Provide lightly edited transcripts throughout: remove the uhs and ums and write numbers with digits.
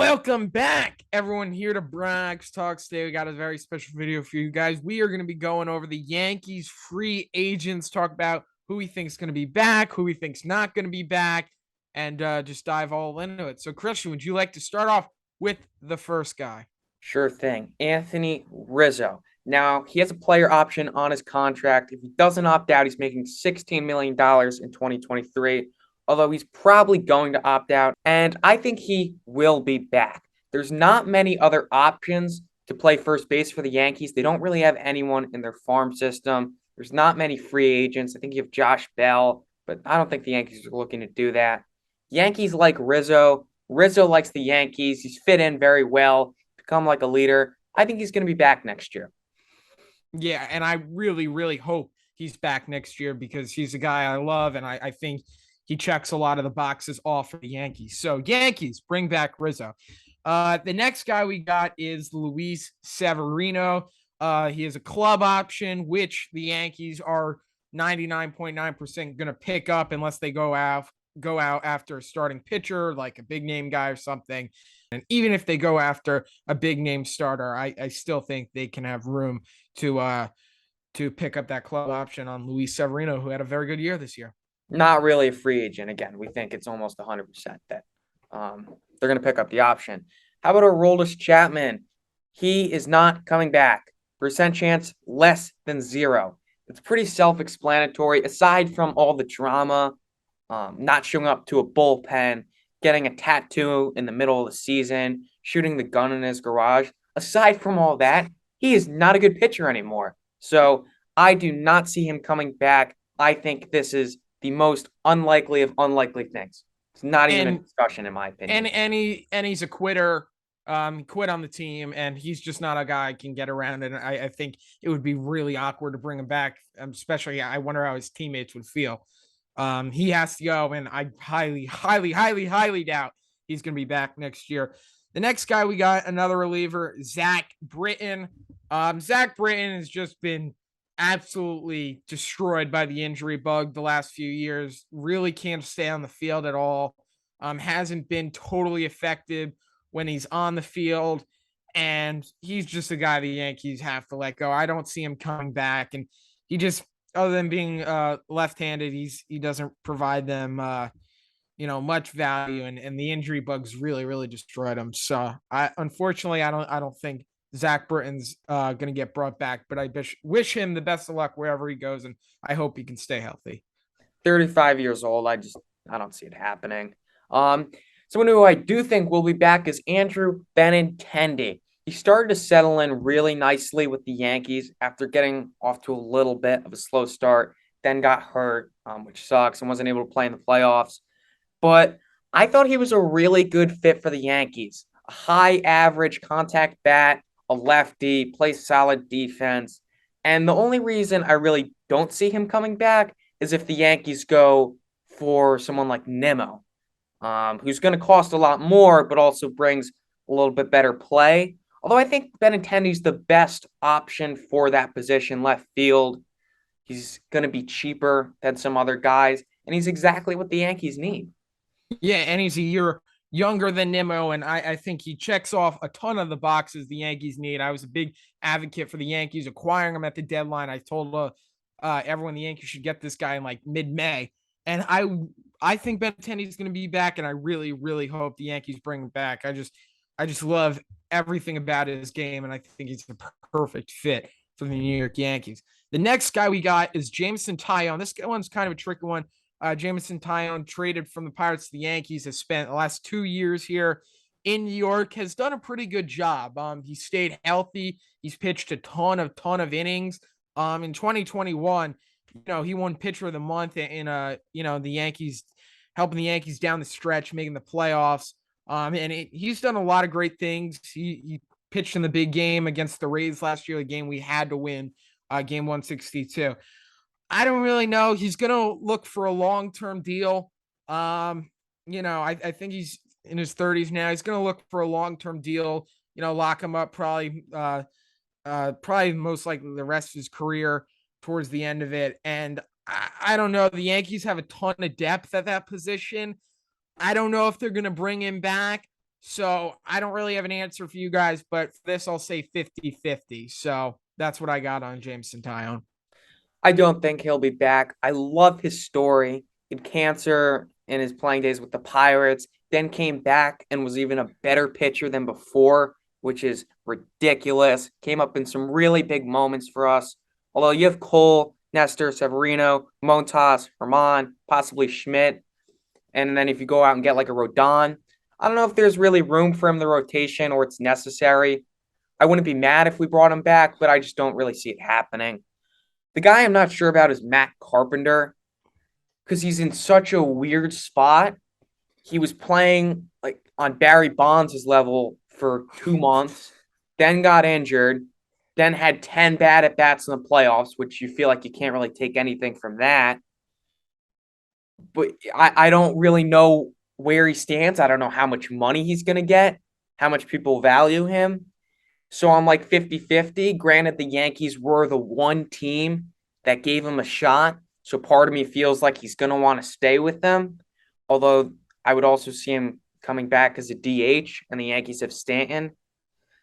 Welcome back, everyone, here to Brax Talks. Today, we got a very special video for you guys. We are going to be going over the Yankees free agents, talk about who we think is going to be back, who we think's not going to be back, and just dive all into it. So, Christian, would you like to start off with the first guy? Sure thing. Anthony Rizzo. Now, he has a player option on his contract. If he doesn't opt out, he's making $16 million in 2023, although he's probably going to opt out, and I think he will be back. There's not many other options to play first base for the Yankees. They don't really have anyone in their farm system. There's not many free agents. I think you have Josh Bell, but I don't think the Yankees are looking to do that. Yankees like Rizzo. Rizzo likes the Yankees. He's fit in very well, become like a leader. I think he's going to be back next year. Yeah, and I really, really hope he's back next year because he's a guy I love, and I think he checks a lot of the boxes off for the Yankees. So, Yankees, bring back Rizzo. The next guy we got is Luis Severino. He is a club option, which the Yankees are 99.9% going to pick up unless they go out after a starting pitcher, like a big name guy or something. And even if they go after a big name starter, I still think they can have room to pick up that club option on Luis Severino, who had a very good year this year. Not really a free agent. Again, we think it's almost 100% that they're going to pick up the option. How about Aroldis Chapman? He is not coming back. Percent chance less than zero. It's pretty self explanatory. Aside from all the drama, not showing up to a bullpen, getting a tattoo in the middle of the season, shooting the gun in his garage. Aside from all that, he is not a good pitcher anymore. So I do not see him coming back. I think this is the most unlikely of unlikely things. It's not even a And discussion, in my and opinion. and he's a quitter. He quit on the team, and he's just not a guy who can get around. And I think it would be really awkward to bring him back, especially I wonder how his teammates would feel. He has to go, and I highly, highly, highly, highly doubt he's going to be back next year. The next guy we got another reliever, Zach Britton. Zach Britton has just been absolutely destroyed by the injury bug the last few years. Really can't stay on the field at all. Hasn't been totally effective when he's on the field. And he's just a guy the Yankees have to let go. I don't see him coming back. And he just, other than being left-handed, he doesn't provide them much value, and the injury bugs really, really destroyed him. So unfortunately I don't think Zach Britton's gonna get brought back, but I wish him the best of luck wherever he goes, and I hope he can stay healthy. 35 years old. I don't see it happening. Um, Someone who I do think will be back is Andrew Benintendi. He started to settle in really nicely with the Yankees after getting off to a little bit of a slow start, then got hurt, which sucks, and wasn't able to play in the playoffs. But I thought he was a really good fit for the Yankees. A high average contact bat, a lefty, plays solid defense. And the only reason I really don't see him coming back is if the Yankees go for someone like Nemo, who's going to cost a lot more, but also brings a little bit better play. Although I think Benintendi's the best option for that position, left field. He's going to be cheaper than some other guys, and he's exactly what the Yankees need. Yeah, and he's a year younger than Nimmo, and I think he checks off a ton of the boxes the Yankees need. I was a big advocate for the Yankees acquiring him at the deadline. I told everyone the Yankees should get this guy in like mid-May, and I think Benintendi's going to be back, and I really, really hope the Yankees bring him back. I just love everything about his game, and I think he's a perfect fit for the New York Yankees. The next guy we got is Jameson Taillon. This one's kind of a tricky one. Jameson Taillon, traded from the Pirates to the Yankees, has spent the last 2 years here in New York, has done a pretty good job. He stayed healthy. He's pitched a ton of innings. In 2021, he won Pitcher of the Month in the Yankees, helping the Yankees down the stretch, making the playoffs. He's done a lot of great things. He pitched in the big game against the Rays last year, the game we had to win, game 162. I don't really know. He's going to look for a long-term deal. I think he's in his 30s now. He's going to look for a long-term deal, lock him up probably most likely the rest of his career towards the end of it. And I don't know. The Yankees have a ton of depth at that position. I don't know if they're going to bring him back. So I don't really have an answer for you guys, but for this I'll say 50-50. So that's what I got on James Santione. I don't think he'll be back. I love his story. He had cancer in his playing days with the Pirates, then came back and was even a better pitcher than before, which is ridiculous. Came up in some really big moments for us. Although you have Cole, Nestor, Severino, Montas, Herman, possibly Schmidt, and then if you go out and get like a Rodon, I don't know if there's really room for him in the rotation or it's necessary. I wouldn't be mad if we brought him back, but I just don't really see it happening. The guy I'm not sure about is Matt Carpenter because he's in such a weird spot. He was playing like on Barry Bonds' level for 2 months, then got injured, then had 10 bad at bats in the playoffs, which you feel like you can't really take anything from that. But I don't really know where he stands. I don't know how much money he's going to get, how much people value him. So I'm like 50-50. Granted, the Yankees were the one team that gave him a shot. So part of me feels like he's going to want to stay with them. Although I would also see him coming back as a DH, and the Yankees have Stanton.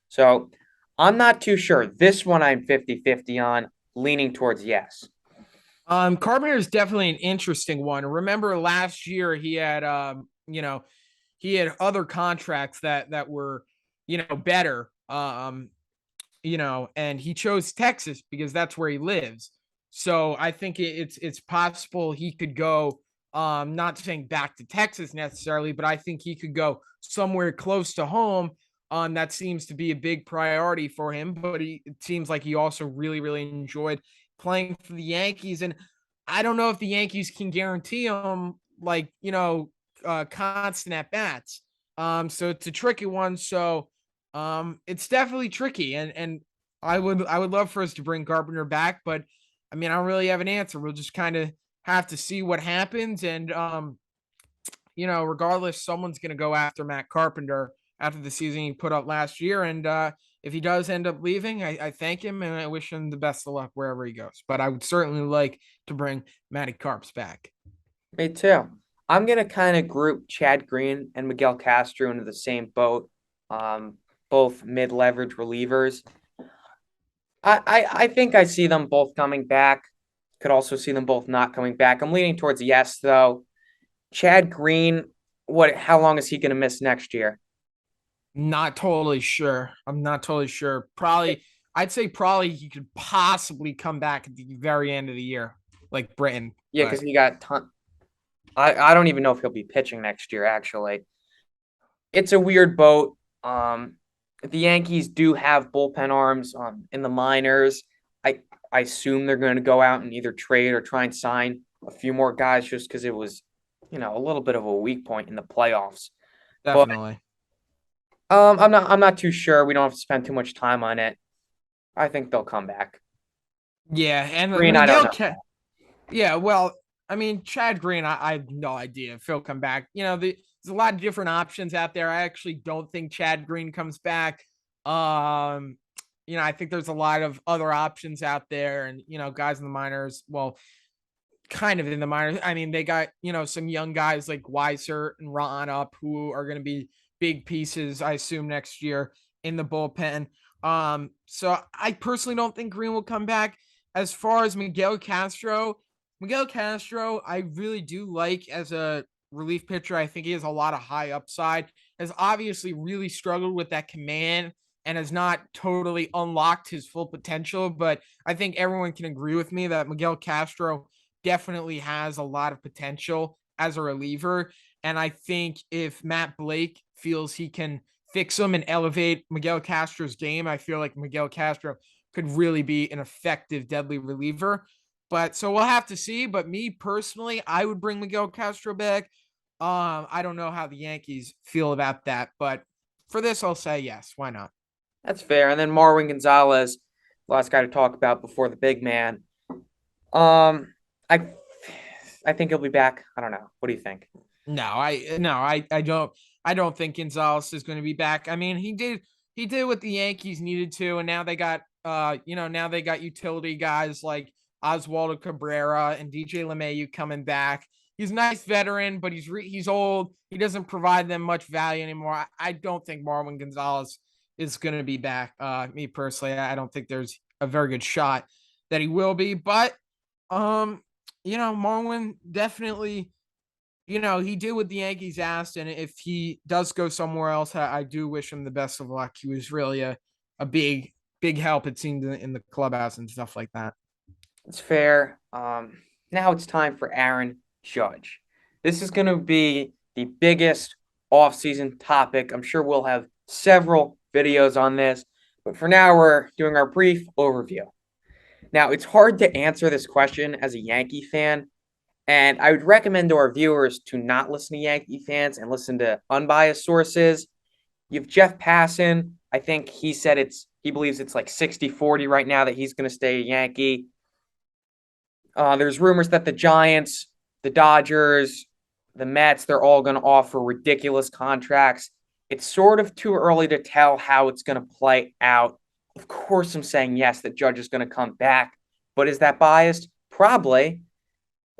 So I'm not too sure. This one I'm 50-50 on, leaning towards yes. Carpenter is definitely an interesting one. Remember last year he had he had other contracts that were, better. And he chose Texas because that's where he lives. So I think it's possible he could go, not saying back to Texas necessarily, but I think he could go somewhere close to home. That seems to be a big priority for him, but it seems like he also really, really enjoyed playing for the Yankees. And I don't know if the Yankees can guarantee him like, constant at bats. So it's a tricky one. So it's definitely tricky, and I would love for us to bring Carpenter back, but I mean I don't really have an answer. We'll just kind of have to see what happens, and regardless, someone's going to go after Matt Carpenter after the season he put up last year, and if he does end up leaving, I thank him and I wish him the best of luck wherever he goes. But I would certainly like to bring Matty Carps back. Me too. I'm gonna kind of group Chad Green and Miguel Castro into the same boat. Um, both mid-leverage relievers. I think I see them both coming back. Could also see them both not coming back. I'm leaning towards yes, though. Chad Green, what? How long is he gonna miss next year? Not totally sure. I'm not totally sure. Probably, I'd say probably he could possibly come back at the very end of the year, like Britain. Yeah, because But he got ton. I don't even know if he'll be pitching next year. Actually, it's a weird boat. The Yankees do have bullpen arms in the minors. I I assume they're going to go out and either trade or try and sign a few more guys just because it was, a little bit of a weak point in the playoffs. But definitely, I'm not too sure. We don't have to spend too much time on it. I think they'll come back. yeah. And Green, I don't Miguel, know. yeah. Well, I mean, Chad Green, I have no idea if he'll come back. There's a lot of different options out there. I actually don't think Chad Green comes back. Um, I think there's a lot of other options out there, and guys in the minors. Well, kind of in the minors. I mean, they got, some young guys like Weiser and Ron up who are going to be big pieces, I assume, next year in the bullpen. So I personally don't think Green will come back. As far as Miguel Castro, I really do like as a relief pitcher. I think he has a lot of high upside, has obviously really struggled with that command and has not totally unlocked his full potential. But I think everyone can agree with me that Miguel Castro definitely has a lot of potential as a reliever. And I think if Matt Blake feels he can fix him and elevate Miguel Castro's game, I feel like Miguel Castro could really be an effective, deadly reliever. But so we'll have to see. But me personally, I would bring Miguel Castro back. I don't know how the Yankees feel about that, but for this, I'll say yes. Why not? That's fair. And then Marwin Gonzalez, last guy to talk about before the big man. Um, I I think he'll be back. I don't know. What do you think? No, I don't think Gonzalez is going to be back. I mean, he did what the Yankees needed to, and now they got now they got utility guys like Oswaldo Cabrera and DJ LeMayu coming back. he's a nice veteran, but he's old. He doesn't provide them much value anymore. I don't think Marwin Gonzalez is going to be back. Me personally, I don't think there's a very good shot that he will be. But Marwin definitely, he did what the Yankees asked, and if he does go somewhere else, I do wish him the best of luck. He was really a big help, it seemed, in the clubhouse and stuff like that. It's fair. Now it's time for Aaron Judge. This is going to be the biggest offseason topic. I'm sure we'll have several videos on this, but for now, we're doing our brief overview. Now, it's hard to answer this question as a Yankee fan, and I would recommend to our viewers to not listen to Yankee fans and listen to unbiased sources. You have Jeff Passan. I think he believes it's like 60-40 right now that he's going to stay a Yankee. There's rumors that the Giants, the Dodgers, the Mets, they're all going to offer ridiculous contracts. It's sort of too early to tell how it's going to play out. Of course, I'm saying yes, that Judge is going to come back. But is that biased? Probably.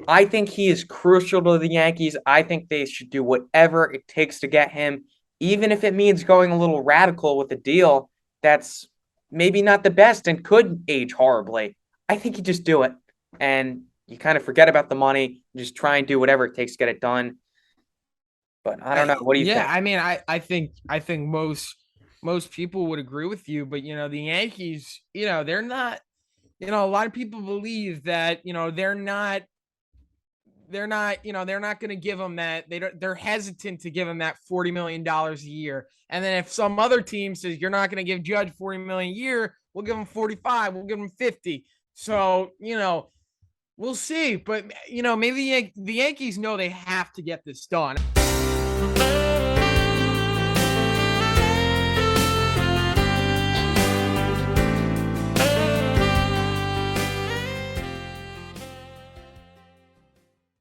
I think he is crucial to the Yankees. I think they should do whatever it takes to get him, even if it means going a little radical with a deal that's maybe not the best and could age horribly. I think you just do it and you kind of forget about the money, just try and do whatever it takes to get it done. But I don't know. What do you Yeah, think? I mean, I think most people would agree with you, but the Yankees, they're not. A lot of people believe that they're not going to give them that. They're hesitant to give him that $40 million a year. And then if some other team says you're not going to give Judge $40 million a year, we'll give him 45. We'll give him 50. So we'll see. But maybe the Yankees know they have to get this done.